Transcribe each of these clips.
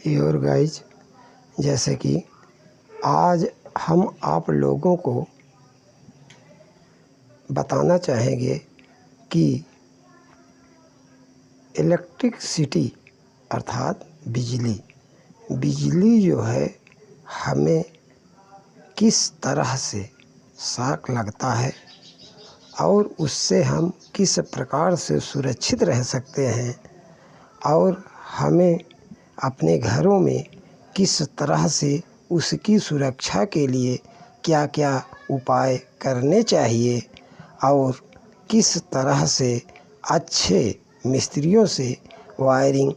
Your guys, जैसे कि आज हम आप लोगों को बताना चाहेंगे कि इलेक्ट्रिसिटी अर्थात बिजली जो है हमें किस तरह से शॉक लगता है और उससे हम किस प्रकार से सुरक्षित रह सकते हैं और हमें अपने घरों में किस तरह से उसकी सुरक्षा के लिए क्या क्या उपाय करने चाहिए और किस तरह से अच्छे मिस्त्रियों से वायरिंग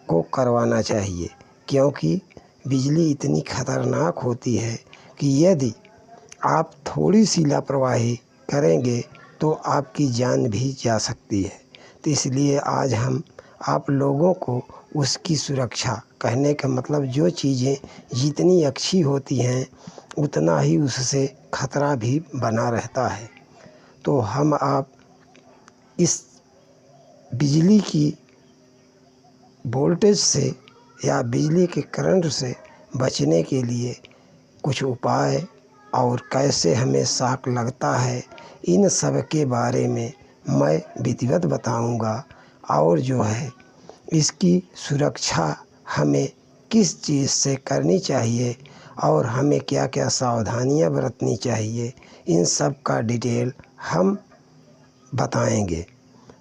को करवाना चाहिए, क्योंकि बिजली इतनी ख़तरनाक होती है कि यदि आप थोड़ी सी लापरवाही करेंगे तो आपकी जान भी जा सकती है। तो इसलिए आज हम आप लोगों को उसकी सुरक्षा, कहने का मतलब जो चीज़ें जितनी अच्छी होती हैं उतना ही उससे खतरा भी बना रहता है। तो हम आप इस बिजली की वोल्टेज से या बिजली के करंट से बचने के लिए कुछ उपाय और कैसे हमें शॉक लगता है, इन सब के बारे में मैं विधिवत बताऊंगा। और जो है इसकी सुरक्षा हमें किस चीज़ से करनी चाहिए और हमें क्या क्या सावधानियां बरतनी चाहिए, इन सब का डिटेल हम बताएंगे।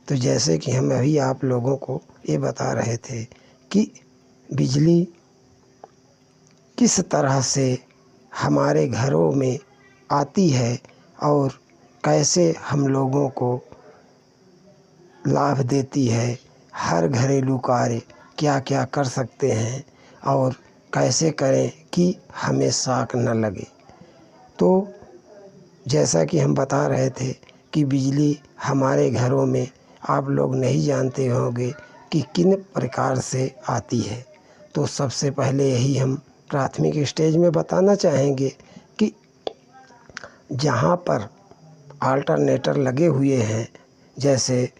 तो जैसे कि हम अभी आप लोगों को ये बता रहे थे कि बिजली किस तरह से हमारे घरों में आती है और कैसे हम लोगों को लाभ देती है, हर घरेलू कार्य क्या क्या कर सकते हैं और कैसे करें कि हमें शॉक न लगे। तो जैसा कि हम बता रहे थे कि बिजली हमारे घरों में आप लोग नहीं जानते होंगे कि किन प्रकार से आती है। तो सबसे पहले यही हम प्राथमिक स्टेज में बताना चाहेंगे कि जहाँ पर अल्टरनेटर लगे हुए हैं, जैसे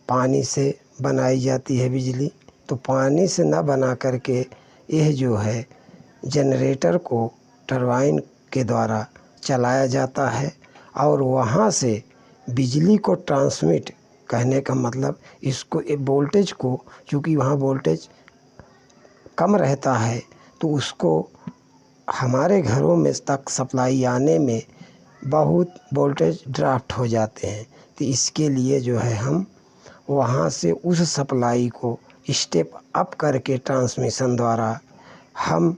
पानी से बनाई जाती है बिजली, तो पानी से ना बना करके यह जो है जनरेटर को टरबाइन के द्वारा चलाया जाता है और वहाँ से बिजली को ट्रांसमिट, कहने का मतलब इसको वोल्टेज को, चूँकि वहाँ वोल्टेज कम रहता है तो उसको हमारे घरों में तक सप्लाई आने में बहुत वोल्टेज ड्राफ्ट हो जाते हैं। तो इसके लिए जो है हम वहाँ से उस सप्लाई को स्टेप अप करके ट्रांसमिशन द्वारा हम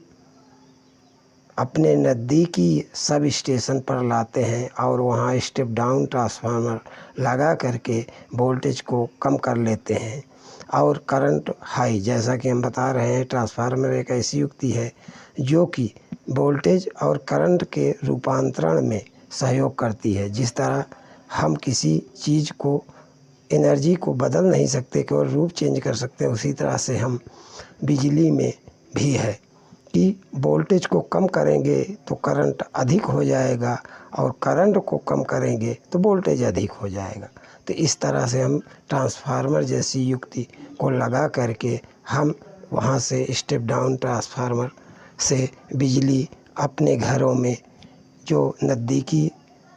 अपने नज़दीकी सब स्टेशन पर लाते हैं और वहाँ स्टेप डाउन ट्रांसफार्मर लगा करके वोल्टेज को कम कर लेते हैं और करंट हाई, जैसा कि हम बता रहे हैं, ट्रांसफार्मर एक ऐसी युक्ति है जो कि वोल्टेज और करंट के रूपांतरण में सहयोग करती है। जिस तरह हम किसी चीज़ को, एनर्जी को बदल नहीं सकते, केवल रूप चेंज कर सकते हैं, उसी तरह से हम बिजली में भी है कि वोल्टेज को कम करेंगे तो करंट अधिक हो जाएगा और करंट को कम करेंगे तो वोल्टेज अधिक हो जाएगा। तो इस तरह से हम ट्रांसफार्मर जैसी युक्ति को लगा करके हम वहाँ से स्टेप डाउन ट्रांसफार्मर से बिजली अपने घरों में, जो नज़दीकी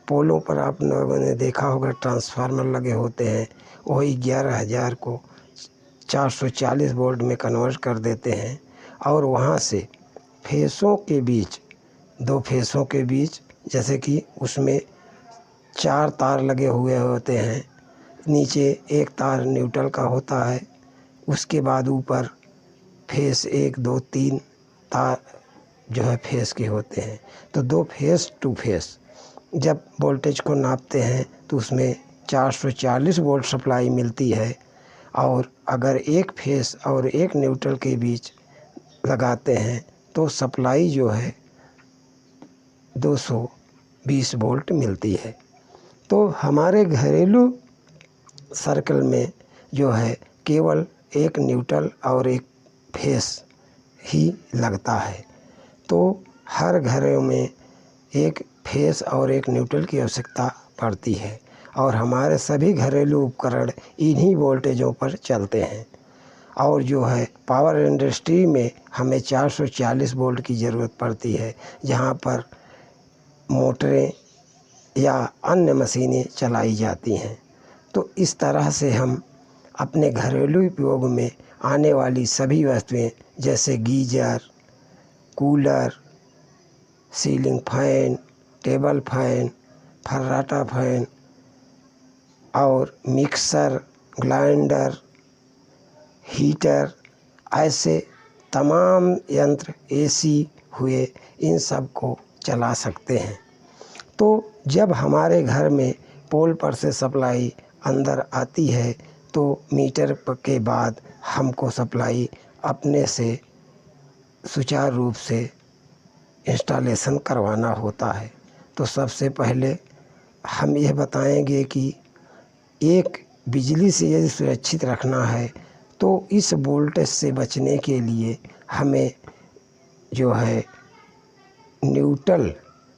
पोलों पर आप लोगों ने देखा होगा ट्रांसफार्मर लगे होते हैं, वही 11,000 को 440 वोल्ट में कन्वर्ट कर देते हैं और वहाँ से फेसों के बीच, दो फेसों के बीच, जैसे कि उसमें 4 तार लगे हुए होते हैं, नीचे एक तार न्यूट्रल का होता है, उसके बाद ऊपर फेस 1 2 3 तार जो है फेस के होते हैं। तो दो फेस टू फेस जब वोल्टेज को नापते हैं तो उसमें 440 वोल्ट सप्लाई मिलती है और अगर एक फेस और एक न्यूट्रल के बीच लगाते हैं तो सप्लाई जो है 220 वोल्ट मिलती है। तो हमारे घरेलू सर्कल में जो है केवल एक न्यूट्रल और एक फेस ही लगता है। तो हर घरों में एक फेस और एक न्यूट्रल की आवश्यकता पड़ती है और हमारे सभी घरेलू उपकरण इन्हीं वोल्टेजों पर चलते हैं। और जो है पावर इंडस्ट्री में हमें 440 वोल्ट की ज़रूरत पड़ती है, जहाँ पर मोटरें या अन्य मशीनें चलाई जाती हैं। तो इस तरह से हम अपने घरेलू उपयोग में आने वाली सभी वस्तुएं जैसे geyser, cooler, ceiling fan, table fan, फर्राटा फैन और मिक्सर, ग्राइंडर, हीटर, ऐसे तमाम यंत्र, एसी हुए, इन सब को चला सकते हैं। तो जब हमारे घर में पोल पर से सप्लाई अंदर आती है तो मीटर के बाद हमको सप्लाई अपने से सुचारू रूप से इंस्टॉलेशन करवाना होता है। तो सबसे पहले हम यह बताएंगे कि एक बिजली से यदि सुरक्षित रखना है तो इस वोल्टेज से बचने के लिए हमें जो है न्यूट्रल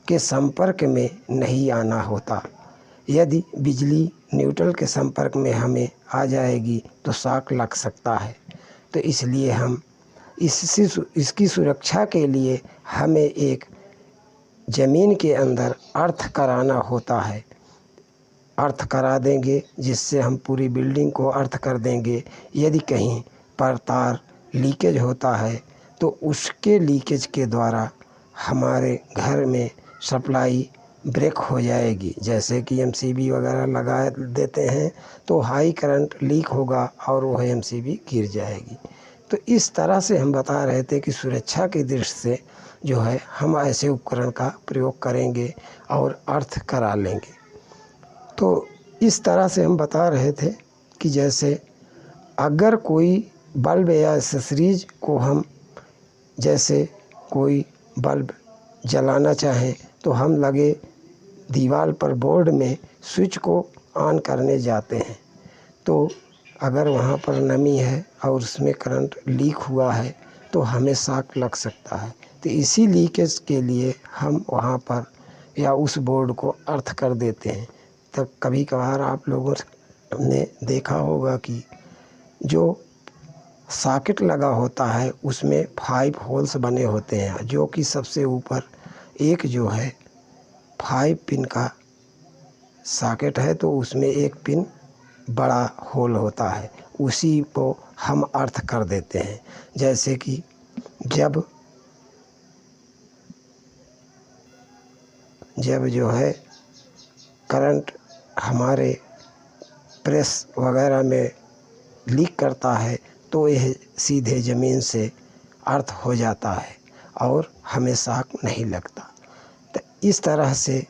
के संपर्क में नहीं आना होता। यदि बिजली न्यूट्रल के संपर्क में हमें आ जाएगी तो शॉक लग सकता है। तो इसलिए हम इसकी सुरक्षा के लिए हमें एक ज़मीन के अंदर अर्थ कराना होता है। अर्थ करा देंगे जिससे हम पूरी बिल्डिंग को अर्थ कर देंगे। यदि कहीं पर तार लीकेज होता है तो उसके लीकेज के द्वारा हमारे घर में सप्लाई ब्रेक हो जाएगी। जैसे कि एमसीबी वगैरह लगा देते हैं तो हाई करंट लीक होगा और वह एमसीबी गिर जाएगी। तो इस तरह से हम बता रहे थे कि सुरक्षा की दृष्टि से जो है हम ऐसे उपकरण का प्रयोग करेंगे और अर्थ करा लेंगे। तो इस तरह से हम बता रहे थे कि जैसे अगर कोई बल्ब या एक्सेसरीज को हम जैसे कोई बल्ब जलाना चाहें तो हम लगे दीवार पर बोर्ड में स्विच को ऑन करने जाते हैं। तो अगर वहाँ पर नमी है और उसमें करंट लीक हुआ है तो हमें शॉक लग सकता है। तो इसी लीकेज के लिए हम वहाँ पर या उस बोर्ड को अर्थ कर देते हैं। तब कभी कभार आप लोगों ने देखा होगा कि जो सॉकेट लगा होता है उसमें 5 होल्स बने होते हैं, जो कि सबसे ऊपर एक जो है 5 पिन का सॉकेट है तो उसमें एक पिन बड़ा होल होता है, उसी को हम अर्थ कर देते हैं। जैसे कि जब जो है करंट हमारे प्रेस वगैरह में लीक करता है तो यह सीधे ज़मीन से अर्थ हो जाता है और हमें शॉक नहीं लगता। तो इस तरह से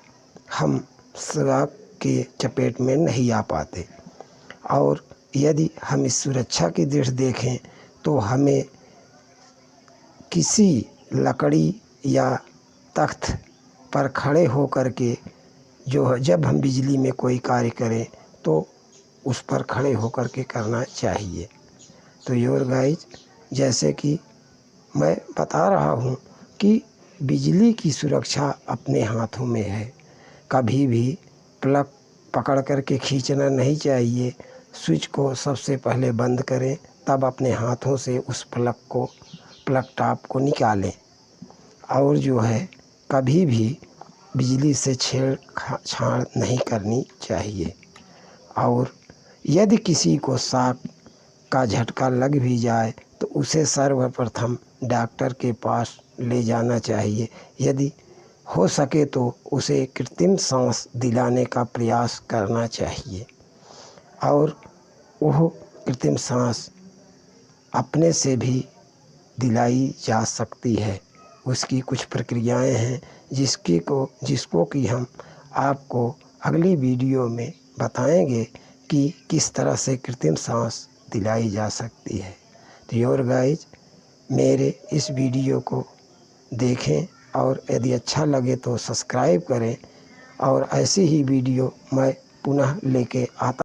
हम शॉक के चपेट में नहीं आ पाते। और यदि हम इस सुरक्षा की दृष्टि देखें तो हमें किसी लकड़ी या तख्त पर खड़े होकर के जो जब हम बिजली में कोई कार्य करें तो उस पर खड़े होकर के करना चाहिए। तो योर गाइज, जैसे कि मैं बता रहा हूँ कि बिजली की सुरक्षा अपने हाथों में है। कभी भी प्लग पकड़ कर के खींचना नहीं चाहिए। स्विच को सबसे पहले बंद करें, तब अपने हाथों से उस प्लग टॉप को निकालें। और जो है कभी भी बिजली से छेड़छाड़ नहीं करनी चाहिए। और यदि किसी को शॉक का झटका लग भी जाए तो उसे सर्वप्रथम डॉक्टर के पास ले जाना चाहिए। यदि हो सके तो उसे कृत्रिम सांस दिलाने का प्रयास करना चाहिए। और वह कृत्रिम सांस अपने से भी दिलाई जा सकती है। उसकी कुछ प्रक्रियाएं हैं जिसको कि हम आपको अगली वीडियो में बताएंगे कि किस तरह से कृत्रिम सांस दिलाई जा सकती है। तो योर गाइज, मेरे इस वीडियो को देखें और यदि अच्छा लगे तो सब्सक्राइब करें और ऐसी ही वीडियो मैं पुनः लेके आता